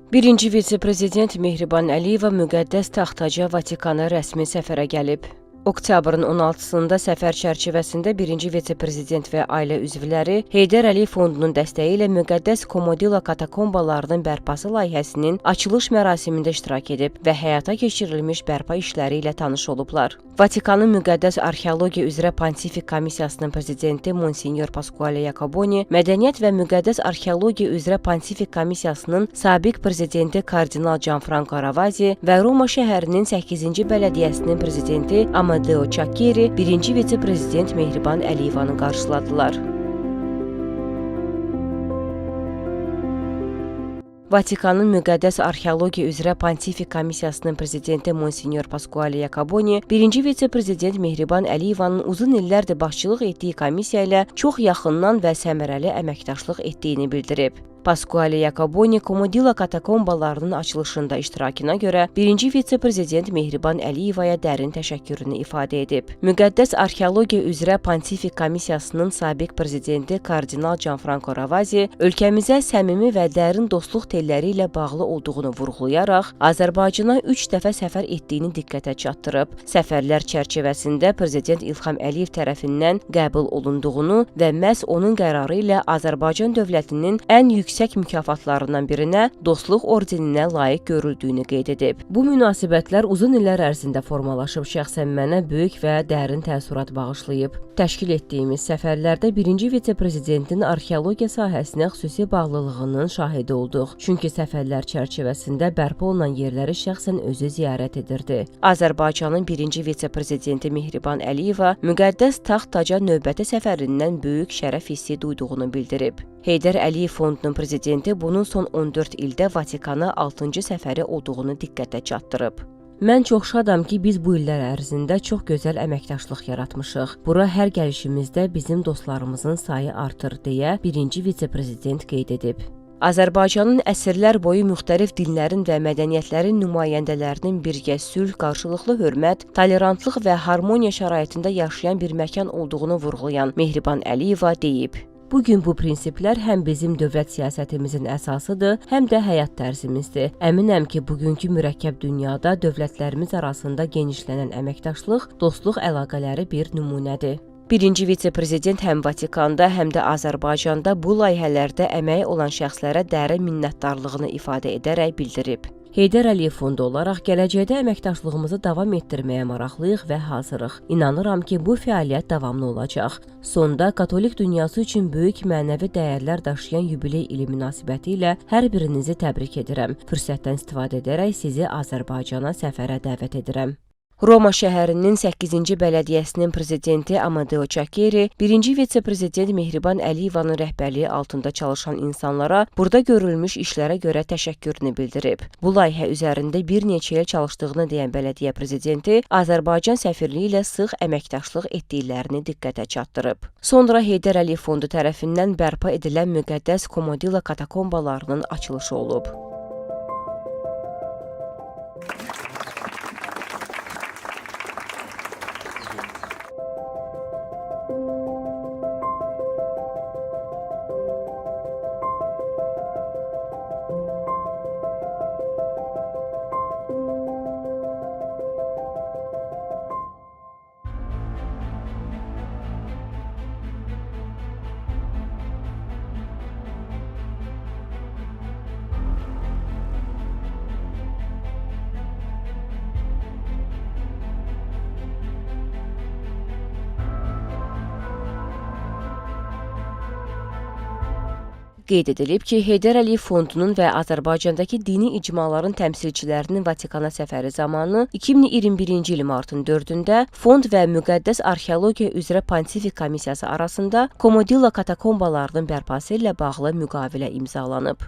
Birinci vitse-prezident Mehriban Əliyeva müqəddəs taxtaca Vatikana rəsmi səfərə gəlib. Oktyabrın 16-sında səfər çərçivəsində birinci vitse-prezident və ailə üzvləri Heydər Əliyev Fondunun dəstəyi ilə müqəddəs Komodila katakombalarının bərpası layihəsinin açılış mərasimində iştirak edib və həyata keçirilmiş bərpa işləri ilə tanış olublar. Vatikanın müqəddəs arxeologiya üzrə Pontifik Komissiyasının prezidenti Monsinyor Pasquale Iacoboni, Mədəniyyət və müqəddəs arxeologiya üzrə Pontifik Komissiyasının sabiq prezidenti kardinal Gianfranco Ravasi və Roma şəhərinin 8-ci bələdiyyəsinin prezidenti Amadeo Çakiri birinci vitse-prezident Mehriban Əliyevanı qarşıladılar. Vatikanın müqəddəs arxeologiya üzrə Pontifik Komissiyasının prezidenti Monsinyor Pasquale Iacoboni, birinci vitse-prezident Mehriban Əliyevanın uzun illərdir başçılıq etdiyi komissiya ilə çox yaxından və səmərəli əməkdaşlıq etdiyini bildirib. Pasquale Iacoboni Komodila katakombalarının açılışında iştirakına görə birinci vitse-prezident Mehriban Əliyevaya dərin təşəkkürünü ifadə edib. Müqəddəs arxeologiya üzrə Pontifik Komissiyasının sabiq prezidenti kardinal Gianfranco Ravasi ölkəmizə səmimi və dərin dostluq telləri ilə bağlı olduğunu vurğulayaraq Azərbaycana 3 dəfə səfər etdiyini diqqətə çatdırıb. Səfərlər çərçivəsində prezident İlham Əliyev tərəfindən qəbul olunduğunu və məhz onun qərarı ilə Azərbaycan dövlətinin ən yüksək mükafatlarından birinə Dostluq ordeninə layiq görüldüyünü qeyd edib. Bu münasibətlər uzun illər ərzində formalaşıb, şəxsən mənə böyük və dərin təəssürat bağışlayıb. Təşkil etdiyimiz səfərlərdə birinci vitse-prezidentin arxeologiya sahəsinə xüsusi bağlılığının şahidi olduq. Çünki səfərlər çərçivəsində bərpa olunan yerləri şəxsən özü ziyarət edirdi. Azərbaycanın birinci vitse-prezidenti Mehriban Əliyeva müqəddəs taxtaca növbəti səfərindən böyük şərəf hissi duyduğunu bildirib. Heydər Əliyev Fondunun prezidenti bunun son 14 ildə Vatikana 6-cı səfəri olduğunu diqqətə çatdırıb. Mən çox şadam ki, biz bu illər ərzində çox gözəl əməkdaşlıq yaratmışıq. Bura hər gəlişimizdə bizim dostlarımızın sayı artır, deyə birinci vitse-prezident qeyd edib. Azərbaycanın əsrlər boyu müxtəlif dinlərin və mədəniyyətlərin nümayəndələrinin birgə sülh, qarşılıqlı hörmət, tolerantlıq və harmoniya şəraitində yaşayan bir məkan olduğunu vurğulayan Mehriban Əliyeva deyib. Bugün bu prinsiplər həm bizim dövlət siyasətimizin əsasıdır, həm də həyat tərzimizdir. Əminəm ki, bugünkü mürəkkəb dünyada dövlətlərimiz arasında genişlənən əməkdaşlıq, dostluq əlaqələri bir nümunədir. Birinci vitse-prezident həm Vatikanda, həm də Azərbaycanda bu layihələrdə əməyi olan şəxslərə dərin minnətdarlığını ifadə edərək bildirib. Heydər Əliyev Fondu olaraq gələcəkdə əməkdaşlığımızı davam etdirməyə maraqlıyıq və hazırıq. İnanıram ki, bu fəaliyyət davamlı olacaq. Sonda katolik dünyası üçün böyük mənəvi dəyərlər daşıyan yubiley ili münasibəti ilə hər birinizi təbrik edirəm. Fürsətdən istifadə edərək sizi Azərbaycana səfərə dəvət edirəm. Roma şəhərinin 8-ci bələdiyyəsinin prezidenti Amadeo Çakiri, birinci vitse-prezident Mehriban Əliyevanın rəhbərliyi altında çalışan insanlara burada görülmüş işlərə görə təşəkkürünü bildirib. Bu layihə üzərində bir neçə il çalışdığını deyən bələdiyyə prezidenti Azərbaycan səfirliyi ilə sıx əməkdaşlıq etdiklərini diqqətə çatdırıb. Sonra Heydər Əliyev Fondu tərəfindən bərpa edilən müqəddəs Komodila katakombalarının açılışı olub. Qeyd edilib ki, Heydər Əliyev Fondunun və Azərbaycandakı dini icmaların təmsilçilərinin Vatikana səfəri zamanı 2021-ci il martın 4-də Fond və Müqəddəs Arxeologiya üzrə Pontifik Komissiyası arasında Komodila katakombalarının bərpası ilə bağlı müqavilə imzalanıb.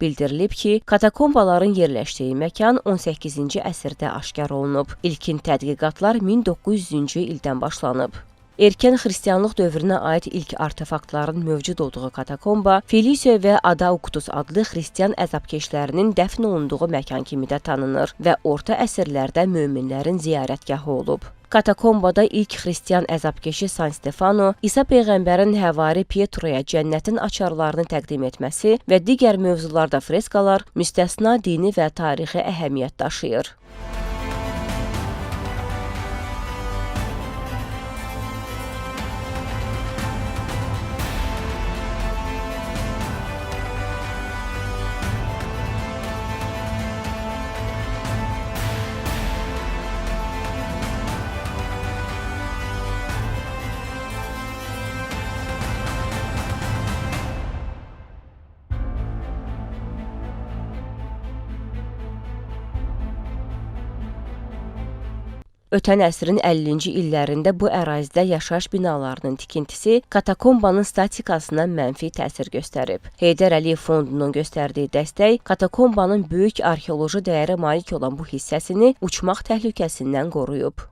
Bildirilib ki, katakombaların yerləşdiyi məkan 18-ci əsrdə aşkar olunub. İlkin tədqiqatlar 1900-cü ildən başlanıb. Erkən xristianlıq dövrünə aid ilk artefaktların mövcud olduğu katakomba Felicio və Adauctus adlı xristian əzabkeşlərinin dəfn olunduğu məkan kimi də tanınır və orta əsrlərdə möminlərin ziyarətgahı olub. Katakombada ilk xristian əzabkeşi San Stefano, İsa Peyğəmbərin həvari Pietroya cənnətin açarlarını təqdim etməsi və digər mövzularda freskalar müstəsna dini və tarixi əhəmiyyət daşıyır. Ötən əsrin 50-ci illərində bu ərazidə yaşayış binalarının tikintisi katakombanın statikasına mənfi təsir göstərib. Heydər Əliyev Fondunun göstərdiyi dəstək katakombanın böyük arxeoloji dəyərə malik olan bu hissəsini uçmaq təhlükəsindən qoruyub.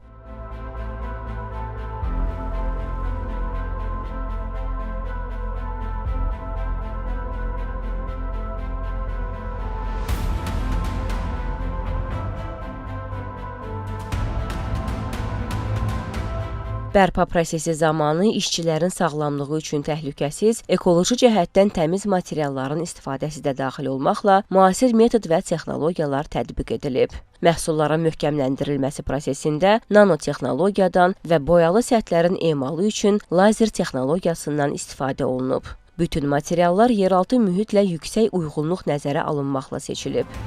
Bərpa prosesi zamanı işçilərin sağlamlığı üçün təhlükəsiz, ekoloji cəhətdən təmiz materialların istifadəsi də daxil olmaqla müasir metod və texnologiyalar tətbiq edilib. Məhsulların möhkəmləndirilməsi prosesində nanotexnologiyadan və boyalı səthlərin emalı üçün lazer texnologiyasından istifadə olunub. Bütün materiallar yeraltı mühitlə yüksək uyğunluq nəzərə alınmaqla seçilib.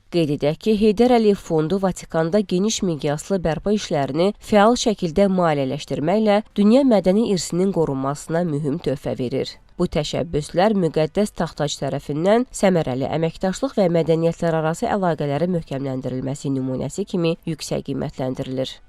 Qeyd edək ki, Heydər Əliyev Fondu Vatikanda geniş miqyaslı bərpa işlərini fəal şəkildə maliyyələşdirməklə dünya mədəni irsinin qorunmasına mühüm töhfə verir. Bu təşəbbüslər müqəddəs taxtac tərəfindən səmərəli əməkdaşlıq və mədəniyyətlərarası əlaqələrin möhkəmləndirilməsi nümunəsi kimi yüksək qiymətləndirilir.